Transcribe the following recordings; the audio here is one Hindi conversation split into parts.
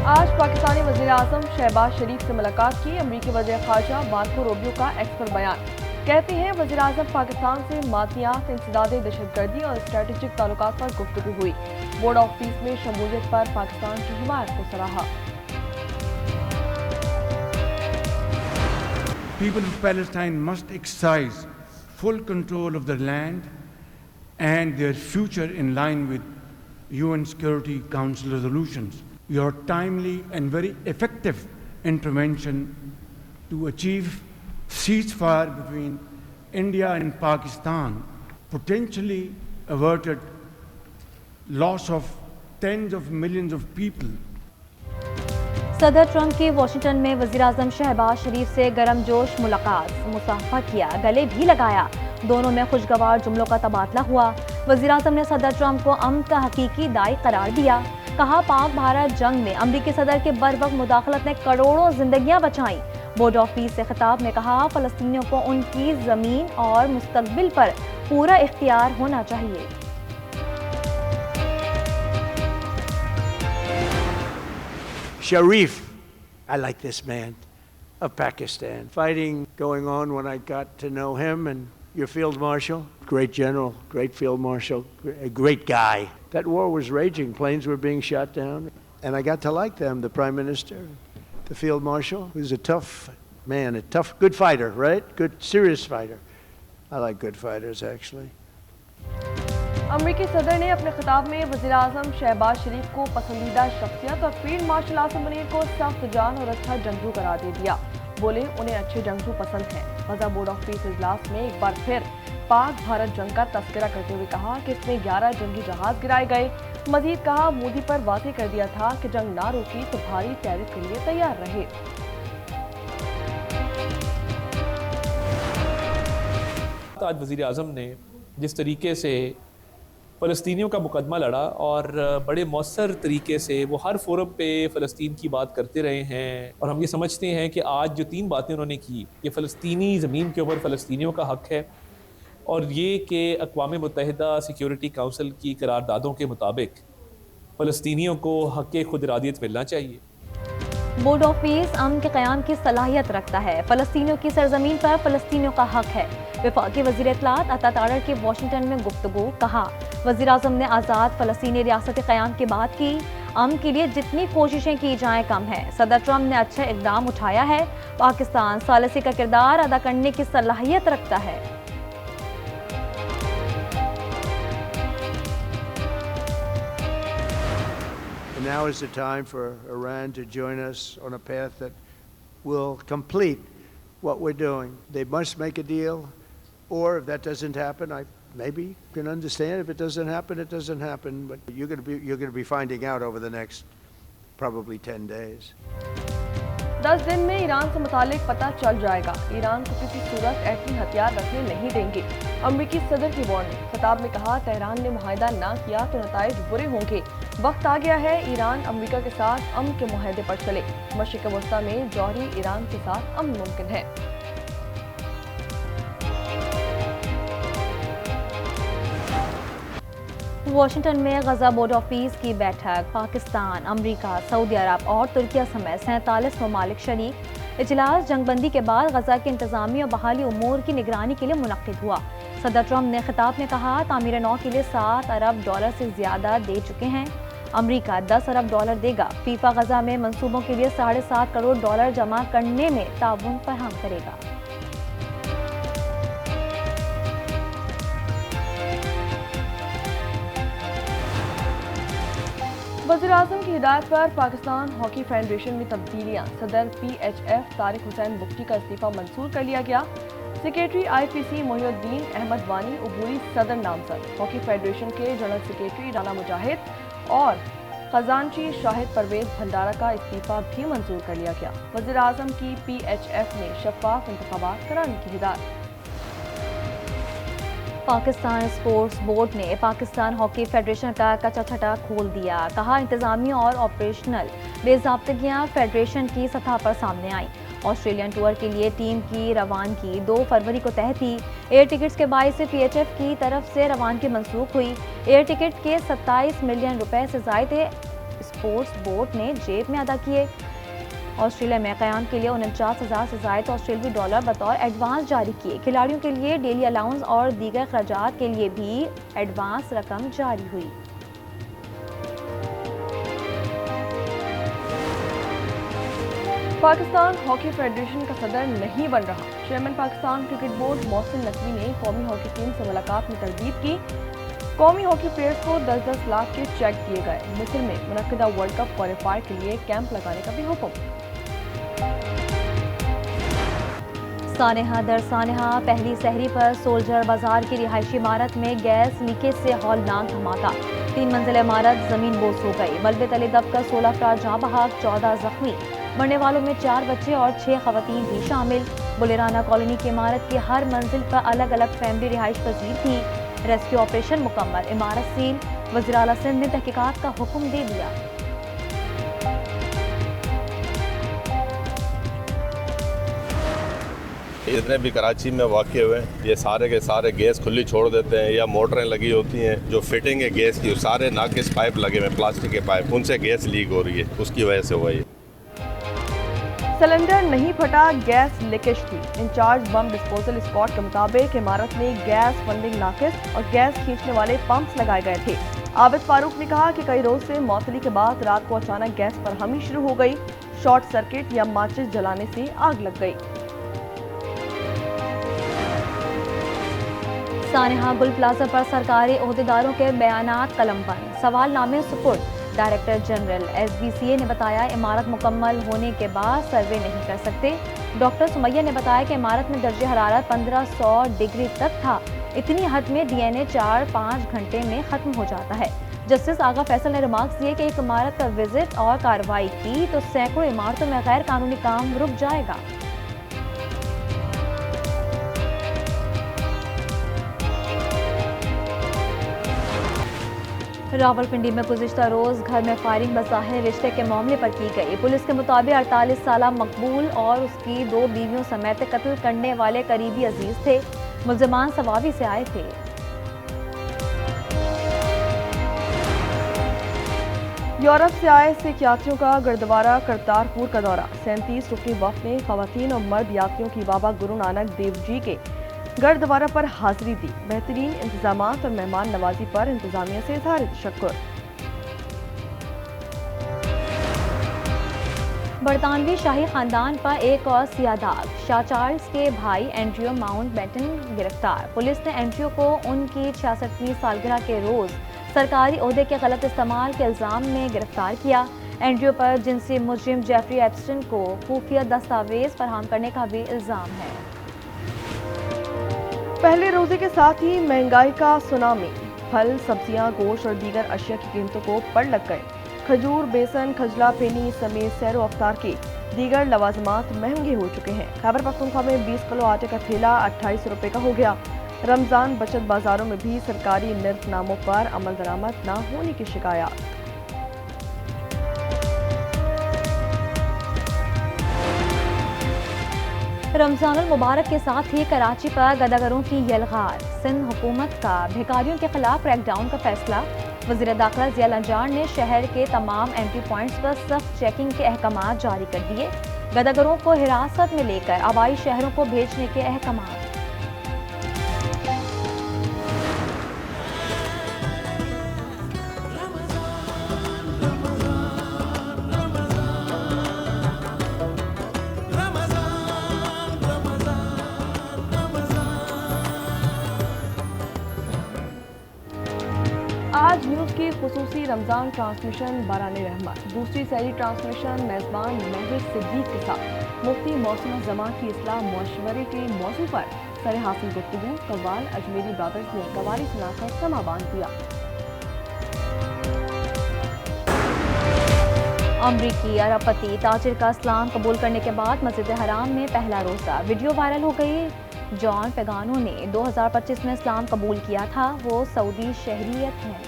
आज पाकिस्तानी वज़ीर-ए-आज़म शहबाज शरीफ से मुलाकात की। अमरीकी वज़ीर ख़ारजा मार्को रूबियो का एक्स पर बयान। कहते हैं वज़ीर-ए-आज़म पाकिस्तान से मातियात, इंसदादे, दहशतगर्दी और स्ट्रेटेजिक ताल्लुकात पर गुफ्तगू हुई। बोर्ड ऑफ पीस में शमूलियत पर पाकिस्तान की हिमायत को सराहा। People of Palestine must exercise full control of their land and their future in line with UN Security Council resolutions. Your timely and very effective intervention to achieve ceasefire between India and Pakistan potentially averted loss of tens of millions of people. सदर ट्रंप की वाशिंगटन में वज़ीर-ए-आज़म शहबाज शरीफ से गर्मजोश मुलाकात, मुसाफा किया, गले भी लगाया। दोनों में खुशगवार जुमलों का तबादला हुआ। वज़ीर-ए-आज़म ने सदर ट्रंप को अमन का हकीकी दाई करार दिया। कहा पाक भारत जंग में अमरीकी सदर के बरवक्त मुदाखलत ने करोड़ों जिंदगियां बचाई। बोर्ड ऑफ पीस से खिताब में कहा फ़लस्तीनियों को उनकी ज़मीन और मुस्तकबिल पर पूरा इख्तियार होना चाहिए। Sharif, I like this man, of Pakistan. Fighting going on when I got to know him, and your field marshal, great general, great field marshal, a great guy. That war was raging, planes were being shot down, and I got to like them, the prime minister, the field marshal, who's a tough man, a tough, good fighter, right? Good, serious fighter. I like good fighters, actually. अमरीकी सदर ने अपने खिताब में वज़ीर-ए-आज़म शहबाज शरीफ को पसंदीदा शख्सियत और फील्ड मार्शल आसिम मुनीर को सख्त जान और अच्छा जंगजू करार दे दिया। बोले उन्हें अच्छे जंगजू पसंद हैं। गजा बोर्ड ऑफ पीस इजलास में एक बार फिर पाक भारत जंग का तस्करा करते हुए कहा कि इसमें 11 जंगी जहाज गिराए गए। मजीद कहा मोदी पर वादे कर दिया था कि जंग ना रुकी तो भारी टैरिफ के लिए तैयार रहे। आज वज़ीर-ए-आज़म ने जिस तरीके से फ़लस्तीनियों का मुकदमा लड़ा और बड़े मौसर तरीके से वो हर फोरम पे फ़लस्तीन की बात करते रहे हैं, और हम ये समझते हैं कि आज जो 3 बातें उन्होंने की कि फ़लस्तीनी ज़मीन के ऊपर फ़लस्तीनियों का हक़ है, और ये कि अक़वाम मुत्तहिदा सिक्योरिटी काउंसिल की करारदादों के मुताबिक फ़लस्तीनियों को हक़ खुद इरादियत मिलना चाहिए। बोर्ड ऑफ पीस अमन के क़याम की सलाहियत रखता है। फ़लस्तीनियों की सरजमीन पर फ़लस्तीनियों का हक़ है। वफाकी वज़ीर इत्तलात अता तारड़ की वाशिंगटन में गुफ्तगू। कहा वज़ीर-ए-आज़म ने आज़ाद फ़लस्तीनी रियासत क़याम की बात की। अमन के लिए जितनी कोशिशें की जाएं कम है। सदर ट्रंप ने अच्छा इक़दाम उठाया है। पाकिस्तान सालिसी का किरदार अदा करने की सलाहियत रखता है। Now is the time for Iran to join us on a path that will complete what we're doing. They must make a deal, or if that doesn't happen, I maybe can understand. If it doesn't happen, it doesn't happen. But you're going to be finding out over the next probably 10 days. 10 दिन में ईरान से मुतालिक पता चल जाएगा। ईरान को किसी सूरत एटमी हथियार रखने नहीं देंगे। अमरीकी सदर की वार्निंग। खिताब में कहा तेहरान ने मुआहिदा ना किया तो नताइज बुरे होंगे। वक्त आ गया है ईरान अमरीका के साथ अमन के मुआहदे पर चले। मशरिक़ वस्ता में जौहरी ईरान के साथ अमन मुमकिन है। वाशिंगटन में गजा बोर्ड ऑफ पीस की बैठक। पाकिस्तान, अमरीका, सऊदी अरब और तुर्किया समेत 47 ममालिक शरीक। इजलास जंगबंदी के बाद गजा के इंतजामी और बहाली उमूर की निगरानी के लिए मुनक्किद हुआ। सदर ट्रंप ने खिताब में कहा तामीर नौ के लिए $7 अरब से ज्यादा दे चुके हैं। अमरीका $10 अरब देगा। फीफा गजा में मंसूबों के लिए $7.5 करोड़ जमा करने में ताउन फराहम करेगा। वज़ीर-ए-आज़म की हिदायत पर पाकिस्तान हॉकी फेडरेशन में तब्दीलियां। सदर PHF तारिक हुसैन बुख्ती का इस्तीफा मंजूर कर लिया गया। सेक्रेटरी IPC मोहिउद्दीन अहमद वानी अबूरी सदर नामजद। हॉकी फेडरेशन के जनरल सेक्रेटरी राना मुजाहिद और खजानची शाहिद परवेज भंडारा का इस्तीफा भी मंजूर कर लिया गया। वज़ीर-ए-आज़म की PHF में शफाफ इंतखाबात कराने की हिदायत। पाकिस्तान स्पोर्ट्स बोर्ड ने पाकिस्तान हॉकी फेडरेशन का कच्चा छटा खोल दिया। कहा इंतजामी और ऑपरेशनल बेज़ाब्तगियां फेडरेशन की सतह पर सामने आई। ऑस्ट्रेलियन टूर के लिए टीम की रवानगी 2 फरवरी को तय थी। एयर टिकट्स के बायस से PHF की तरफ से रवानगी मंसूख हुई। एयर टिकट के 27 मिलियन रुपए से ज़ायद स्पोर्ट्स बोर्ड ने जेब में अदा किए। ऑस्ट्रेलिया में क़याम के लिए 49,000 से ज़ायद ऑस्ट्रेलवी डॉलर बतौर एडवांस जारी किए। खिलाड़ियों के लिए डेली अलाउंस और दीगर अखराजात के लिए भी एडवांस रकम जारी हुई। पाकिस्तान हॉकी फेडरेशन का सदर नहीं बन रहा। Chairman Pakistan cricket board Mohsin Naqvi ने कौमी हॉकी टीम से मुलाकात में तरदीद की। कौमी हॉकी प्लेयर्स को 10-10 लाख के चेक दिए गए। मिस्र में मुनक्किदा वर्ल्ड कप क्वालिफायर के लिए कैंप लगाने का भी हुक्म। सानेहा दर सानेहा पहली सहरी पर सोल्जर बाजार की रिहायशी इमारत में गैस लीकेज से हौलनाक धमाका। 3 मंजिला इमारत जमीन बोस हो गई। मलबे तले दबकर 16 अफराद जाँ बहक, 14 जख्मी। मरने वालों में 4 बच्चे और 6 खवातीन भी शामिल। बुलेराना कॉलोनी की इमारत की हर मंजिल पर अलग अलग फैमिली रिहाइश पजीर थी। रेस्क्यू ऑपरेशन मुकम्मल, इमारत सील। वज़ीर आला सिंध ने तहकीकात का हुक्म दे दिया। जितने भी कराची में वाक़े हुए ये सारे के सारे गैस खुली छोड़ देते हैं या मोटरें लगी होती हैं जो फिटिंग है गैस की, सारे नाकिस पाइप लगे हुए प्लास्टिक के पाइप, उनसे गैस लीक हो रही है, उसकी वजह से हुआ ये। सिलेंडर नहीं फटा, गैस लीकेज थी। इंचार्ज बम डिस्पोजल स्क्वाड के मुताबिक इमारत में गैस फंडिंग नाकिस और गैस खींचने वाले पंप्स लगाए गए थे। आबिद फारूक ने कहा कि कई रोज से मौतली के बाद रात को अचानक गैस फरहमी शुरू हो गई। शॉर्ट सर्किट या माचिस जलाने से आग लग गई। सानेहा गुल प्लाजा पर सरकारी ओहदेदारों के बयानात कलमबंद। सवालनामे सुपुर्द। डायरेक्टर जनरल SBCA ने बताया इमारत मुकम्मल होने के बाद सर्वे नहीं कर सकते। डॉक्टर सुमैया ने बताया कि इमारत में दर्जे हरारत 1500 डिग्री तक था। इतनी हद में DNA 4-5 घंटे में ख़त्म हो जाता है। जस्टिस आगा फैसल ने रिमार्क्स दिए कि एक इमारत का विजिट और कार्रवाई की तो सैकड़ों इमारतों में गैर कानूनी काम रुक जाएगा। रावलपिंडी में गुज़िश्ता रोज़ घर में फायरिंग बज़ाहिर रिश्ते के मामले पर की गई। पुलिस के मुताबिक 48 साला मकबूल और उसकी 2 बीवियों समेत कत्ल करने वाले करीबी अजीज थे। मुल्ज़िमान सवावी से आए थे। यूरोप से आए सिख यात्रियों का गुरुद्वारा करतारपुर का दौरा। 37 रुकनी वफ़द ने खवातीन और मर्द यात्रियों की बाबा गुरु नानक देव जी के गुरुद्वारा पर हाजिरी दी। बेहतरीन इंतजामात और मेहमान नवाजी पर इंतजामिया से इज़हार तशक्कुर। बरतानवी शाही खानदान पर एक और सियाह दाग। शाह चार्ल्स के भाई एंड्रियो माउंटबेटन गिरफ्तार। पुलिस ने एंड्रियो को उनकी 66वीं सालगिरह के रोज़ सरकारी ओहदे के गलत इस्तेमाल के इल्ज़ाम में गिरफ्तार किया। एंड्रियो पर जिनसी मुजरिम जेफरी एप्स्टन को खुफिया दस्तावेज फराहम करने का भी इल्ज़ाम है। पहले रोजे के साथ ही महंगाई का सुनामी। फल, सब्जियां, गोश्त और दीगर अशिया की कीमतों को पड़ लग गए। खजूर, बेसन, खजला, फेनी समेत सैर अफ्तार के दीगर लवाजमात महंगे हो चुके हैं। खैबर पख्तूनख्वा में 20 किलो आटे का थैला 28 रुपये का हो गया। रमजान बचत बाजारों में भी सरकारी निर्खनामों पर अमल दरामद न होने की शिकायत। रमजानुल मुबारक के साथ ही कराची पर गदागरों की यलगार। सिंध हुकूमत का भिखारियों के खिलाफ क्रैकडाउन का फैसला। वज़ीर दाखिला ज़िया लंजान ने शहर के तमाम एंट्री पॉइंट्स पर सख्त चेकिंग के अहकाम जारी कर दिए। गदागरों को हिरासत में लेकर आबाई शहरों को भेजने के अहकाम। आज न्यूज़ की खुसूसी रमज़ान ट्रांसमिशन बाराने रहमत। दूसरी सहरी ट्रांसमिशन मेज़बान महर सिद्दीक के साथ मुफ्ती मौसम जमा की इस्लाह मशवरे के मौजू पर सर हासिल गुफ्तगू। कव्वाल अजमेरी ब्रदर्स ने कवाली सुनाकर समा बांध दिया। अमरीकी अरबपति ताजिर का इस्लाम कबूल करने के बाद मस्जिद हराम में पहला रोज़ा। वीडियो वायरल हो गई। जॉन पेगानो ने 2025 में इस्लाम कबूल किया था। वो सऊदी शहरियत हैं।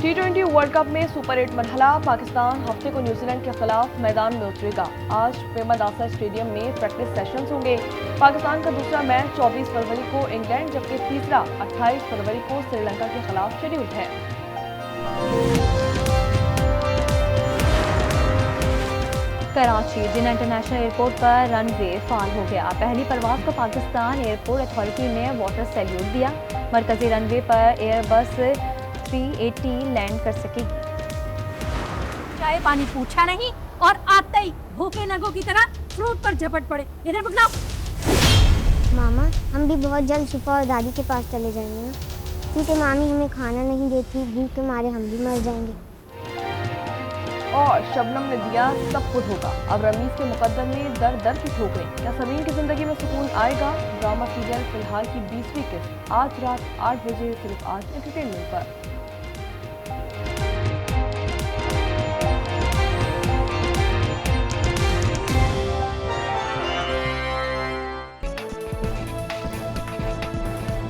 T20 वर्ल्ड कप में सुपर 8 मरहला। पाकिस्तान हफ्ते को न्यूजीलैंड के खिलाफ मैदान में उतरेगा। आज प्रेमदासा स्टेडियम में प्रैक्टिस सेशंस होंगे। पाकिस्तान का दूसरा मैच 24 फरवरी को इंग्लैंड, जबकि तीसरा 28 फरवरी को श्रीलंका के खिलाफ शेड्यूल्ड है। कराची जिन्ना इंटरनेशनल एयरपोर्ट पर रनवे फाल हो गया। पहली परवाज को पाकिस्तान एयरपोर्ट अथॉरिटी ने वाटर सैल्यूट दिया। मरकजी रनवे पर एयरबस 380 लैंड कर सकेगी। चाय पानी पूछा नहीं और आते ही भूखे नगों की तरह फ्रूट पर झपट पड़े। इधर पकड़ाओ। मामा, हम भी बहुत जल्द शिफा और दादी के पास चले जाएंगे ना, क्योंकि मामी हमें खाना नहीं देती, भूख के मारे हम भी मर जाएंगे। और शबनम ने दिया सब कुछ होगा। अब रमीज के मुकद्दर में दर दर की ठोकरें। क्या समीन की जिंदगी में सुकून आएगा? ड्रामा सीरियल फिलहाल की 20वीं किस्त आज रात 8 बजे सिर्फ आज एंटरटेनमेंट पर।